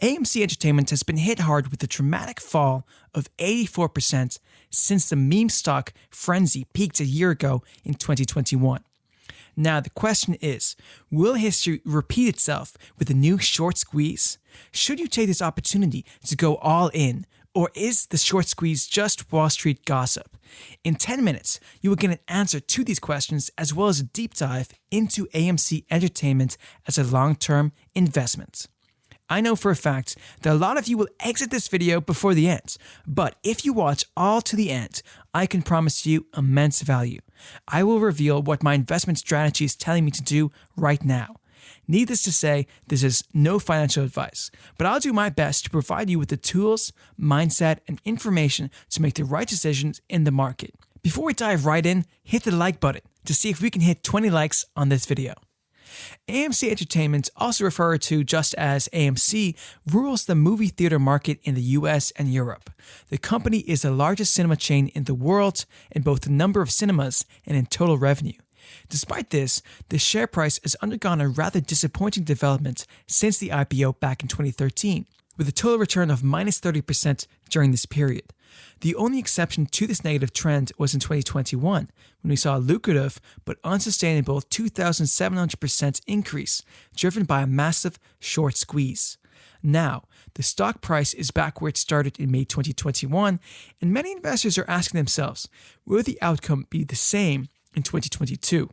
AMC Entertainment has been hit hard with a dramatic fall of 84% since the meme stock frenzy peaked a year ago in 2021. Now, the question is, will history repeat itself with a new short squeeze? Should you take this opportunity to go all in, or is the short squeeze just Wall Street gossip? In 10 minutes, you will get an answer to these questions as well as a deep dive into AMC Entertainment as a long-term investment. I know for a fact that a lot of you will exit this video before the end, but if you watch all to the end, I can promise you immense value. I will reveal what my investment strategy is telling me to do right now. Needless to say, this is no financial advice, but I'll do my best to provide you with the tools, mindset, and information to make the right decisions in the market. Before we dive right in, hit the like button to see if we can hit 20 likes on this video. AMC Entertainment, also referred to just as AMC, rules the movie theater market in the US and Europe. The company is the largest cinema chain in the world in both the number of cinemas and in total revenue. Despite this, the share price has undergone a rather disappointing development since the IPO back in 2013, with a total return of minus 30% during this period. The only exception to this negative trend was in 2021, when we saw a lucrative but unsustainable 2,700% increase, driven by a massive short squeeze. Now, the stock price is back where it started in May 2021, and many investors are asking themselves, will the outcome be the same in 2022?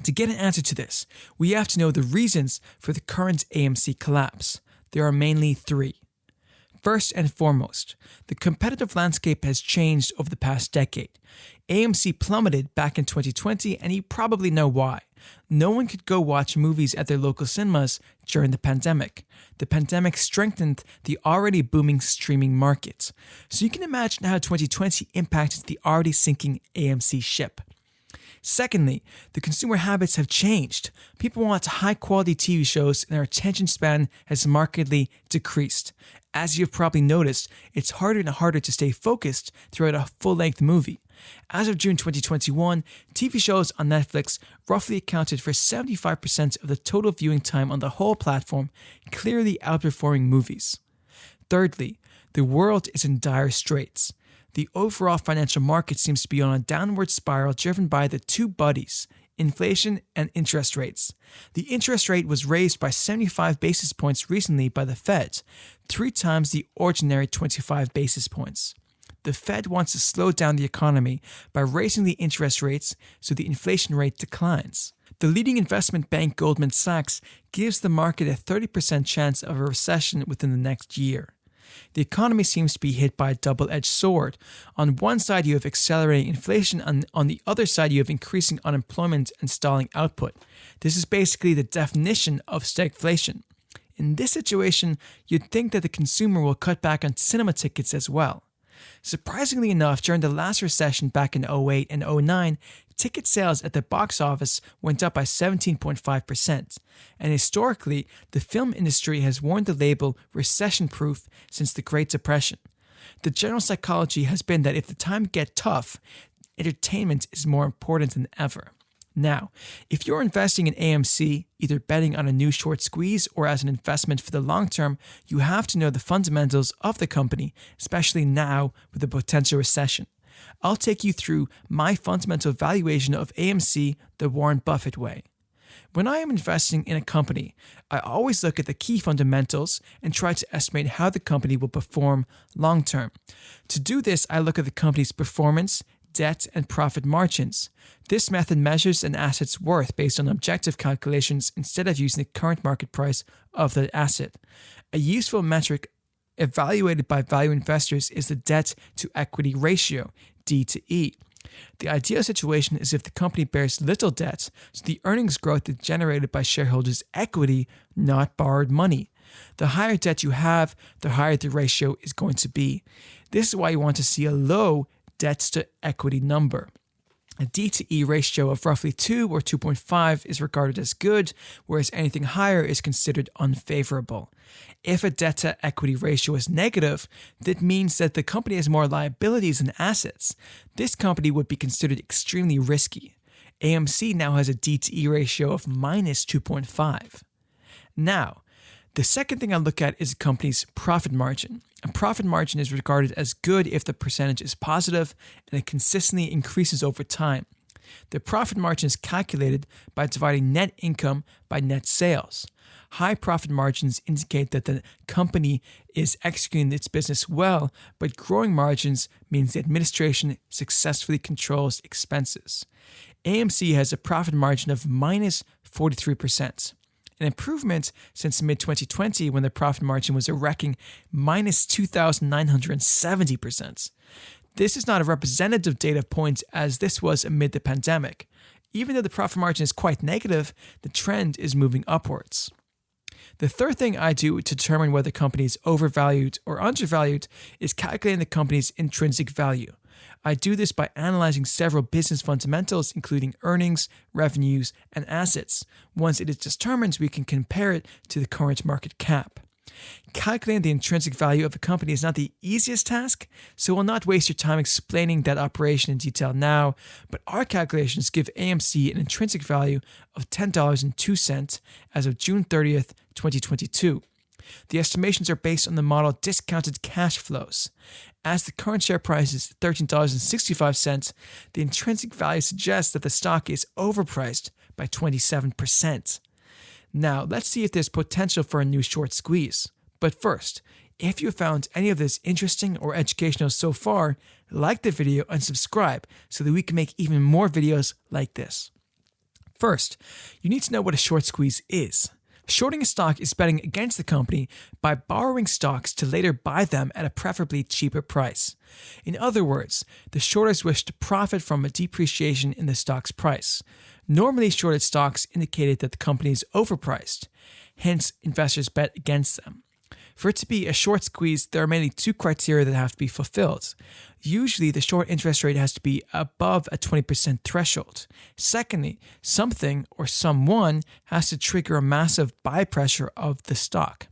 To get an answer to this, we have to know the reasons for the current AMC collapse. There are mainly three. First and foremost, the competitive landscape has changed over the past decade. AMC plummeted back in 2020, and you probably know why. No one could go watch movies at their local cinemas during the pandemic. The pandemic strengthened the already booming streaming market. So you can imagine how 2020 impacted the already sinking AMC ship. Secondly, the consumer habits have changed. People want high-quality TV shows and their attention span has markedly decreased. As you've probably noticed, it's harder and harder to stay focused throughout a full-length movie. As of June 2021, TV shows on Netflix roughly accounted for 75% of the total viewing time on the whole platform, clearly outperforming movies. Thirdly, the world is in dire straits. The overall financial market seems to be on a downward spiral driven by the two buddies, inflation and interest rates. The interest rate was raised by 75 basis points recently by the Fed, 3 times the ordinary 25 basis points. The Fed wants to slow down the economy by raising the interest rates so the inflation rate declines. The leading investment bank Goldman Sachs gives the market a 30% chance of a recession within the next year. The economy seems to be hit by a double-edged sword. On one side, you have accelerating inflation, and on the other side, you have increasing unemployment and stalling output. This is basically the definition of stagflation. In this situation, you'd think that the consumer will cut back on cinema tickets as well. Surprisingly enough, during the last recession back in 2008 and 2009, ticket sales at the box office went up by 17.5%, and historically, the film industry has worn the label recession-proof since the Great Depression. The general psychology has been that if the times get tough, entertainment is more important than ever. Now, if you're investing in AMC, either betting on a new short squeeze or as an investment for the long term, you have to know the fundamentals of the company, especially now with the potential recession. I'll take you through my fundamental valuation of AMC the Warren Buffett way. When I am investing in a company, I always look at the key fundamentals and try to estimate how the company will perform long term. To do this, I look at the company's performance, debt, and profit margins. This method measures an asset's worth based on objective calculations instead of using the current market price of the asset. A useful metric evaluated by value investors is the debt-to-equity ratio, D to E. The ideal situation is if the company bears little debt, so the earnings growth is generated by shareholders' equity, not borrowed money. The higher debt you have, the higher the ratio is going to be. This is why you want to see a low debt-to-equity number. A D to E ratio of roughly 2 or 2.5 is regarded as good, whereas anything higher is considered unfavorable. If a debt-to-equity ratio is negative, that means that the company has more liabilities than assets. This company would be considered extremely risky. AMC now has a D to E ratio of minus 2.5. Now, The second thing I look at is a company's profit margin. A profit margin is regarded as good if the percentage is positive and it consistently increases over time. The profit margin is calculated by dividing net income by net sales. High profit margins indicate that the company is executing its business well, but growing margins means the administration successfully controls expenses. AMC has a profit margin of minus 43%, an improvement since mid-2020 when the profit margin was a wrecking minus 2,970%. This is not a representative data point as this was amid the pandemic. Even though the profit margin is quite negative, the trend is moving upwards. The third thing I do to determine whether a company is overvalued or undervalued is calculating the company's intrinsic value. I do this by analyzing several business fundamentals, including earnings, revenues, and assets. Once it is determined, we can compare it to the current market cap. Calculating the intrinsic value of a company is not the easiest task, so we'll not waste your time explaining that operation in detail now, but our calculations give AMC an intrinsic value of $10.02 as of June 30th, 2022. The estimations are based on the model discounted cash flows. As the current share price is $13.65, the intrinsic value suggests that the stock is overpriced by 27%. Now, let's see if there's potential for a new short squeeze. But first, if you found any of this interesting or educational so far, like the video and subscribe so that we can make even more videos like this. First, you need to know what a short squeeze is. Shorting a stock is betting against the company by borrowing stocks to later buy them at a preferably cheaper price. In other words, the shorters wish to profit from a depreciation in the stock's price. Normally, shorted stocks indicated that the company is overpriced. Hence, investors bet against them. For it to be a short squeeze, there are mainly two criteria that have to be fulfilled. Usually, the short interest rate has to be above a 20% threshold. Secondly, something or someone has to trigger a massive buy pressure of the stock.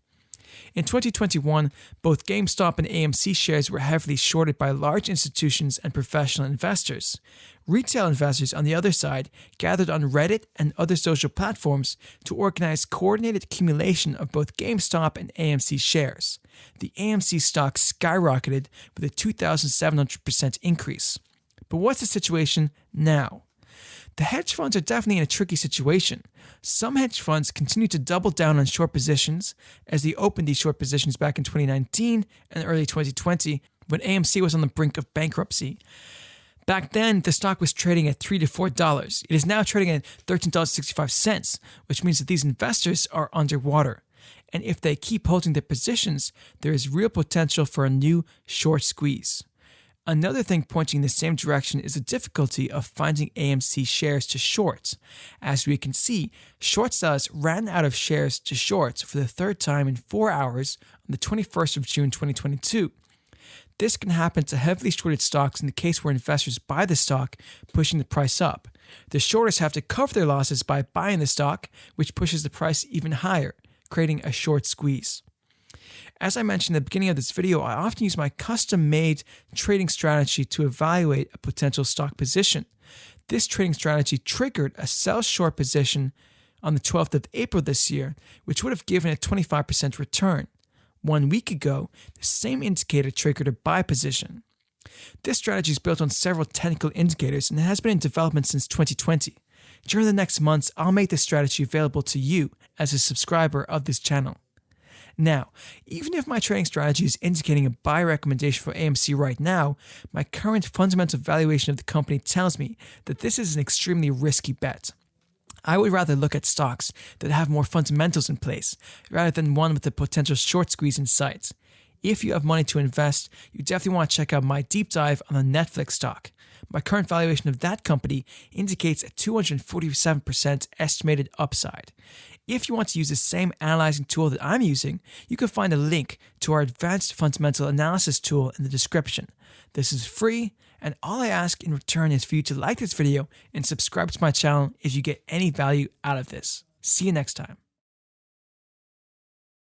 In 2021, both GameStop and AMC shares were heavily shorted by large institutions and professional investors. Retail investors, on the other side, gathered on Reddit and other social platforms to organize coordinated accumulation of both GameStop and AMC shares. The AMC stock skyrocketed with a 2,700% increase. But what's the situation now? The hedge funds are definitely in a tricky situation. Some hedge funds continue to double down on short positions as they opened these short positions back in 2019 and early 2020 when AMC was on the brink of bankruptcy. Back then, the stock was trading at $3 to $4. It is now trading at $13.65, which means that these investors are underwater. And if they keep holding their positions, there is real potential for a new short squeeze. Another thing pointing in the same direction is the difficulty of finding AMC shares to short. As we can see, short sellers ran out of shares to shorts for the third time in 4 hours on the 21st of June 2022. This can happen to heavily shorted stocks in the case where investors buy the stock, pushing the price up. The shorters have to cover their losses by buying the stock, which pushes the price even higher, creating a short squeeze. As I mentioned at the beginning of this video, I often use my custom-made trading strategy to evaluate a potential stock position. This trading strategy triggered a sell short position on the 12th of April this year, which would have given a 25% return. 1 week ago, the same indicator triggered a buy position. This strategy is built on several technical indicators and has been in development since 2020. During the next months, I'll make this strategy available to you as a subscriber of this channel. Now, even if my trading strategy is indicating a buy recommendation for AMC right now, my current fundamental valuation of the company tells me that this is an extremely risky bet. I would rather look at stocks that have more fundamentals in place, rather than one with a potential short squeeze in sight. If you have money to invest, you definitely want to check out my deep dive on the Netflix stock. My current valuation of that company indicates a 247% estimated upside. If you want to use the same analyzing tool that I'm using, you can find a link to our advanced fundamental analysis tool in the description. This is free, and all I ask in return is for you to like this video and subscribe to my channel if you get any value out of this. See you next time.